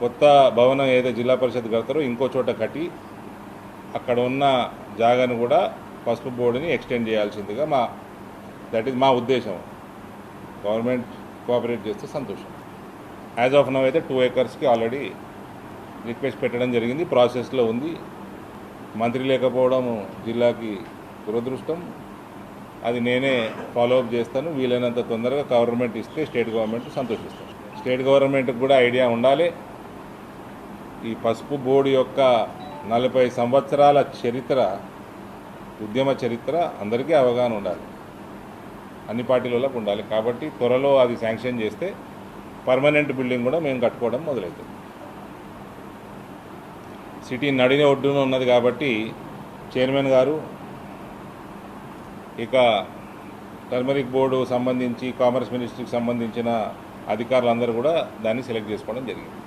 కొత్త భవనం ఏదైతే జిల్లా పరిషత్ కడతారో ఇంకో చోట కట్టి అక్కడ ఉన్న జాగాను కూడా పసుపు బోర్డుని ఎక్స్టెండ్ చేయాల్సిందిగా దట్ ఈజ్ మా ఉద్దేశం. గవర్నమెంట్ కోఆపరేట్ చేస్తే సంతోషం. యాజ్ ఆఫ్ నౌ అయితే 2 acresకి ఆల్రెడీ రిక్వెస్ట్ పెట్టడం జరిగింది, ప్రాసెస్లో ఉంది. మంత్రి లేకపోవడం జిల్లాకి దురదృష్టం. అది నేనే ఫాలోఅప్ చేస్తాను. వీలైనంత తొందరగా గవర్నమెంట్ ఇస్తే స్టేట్ గవర్నమెంట్ సంతోషిస్తాను. స్టేట్ గవర్నమెంట్కి కూడా ఐడియా ఉండాలి. ఈ పసుపు బోర్డు యొక్క 40 సంవత్సరాల చరిత్ర, ఉద్యమ చరిత్ర అందరికీ అవగాహన ఉండాలి, అన్ని పార్టీలకు ఉండాలి. కాబట్టి త్వరలో అది శాంక్షన్ చేస్తే పర్మనెంట్ బిల్డింగ్ కూడా మేము కట్టుకోవడం మొదలవుతుంది. సిటీ నడిన ఒడ్డున ఉన్నది కాబట్టి చైర్మన్ గారు ఇక టర్మరిక్ బోర్డు సంబంధించి కామర్స్ మినిస్ట్రీకి సంబంధించిన అధికారులందరూ కూడా దాన్ని సెలెక్ట్ చేసుకోవడం జరిగింది.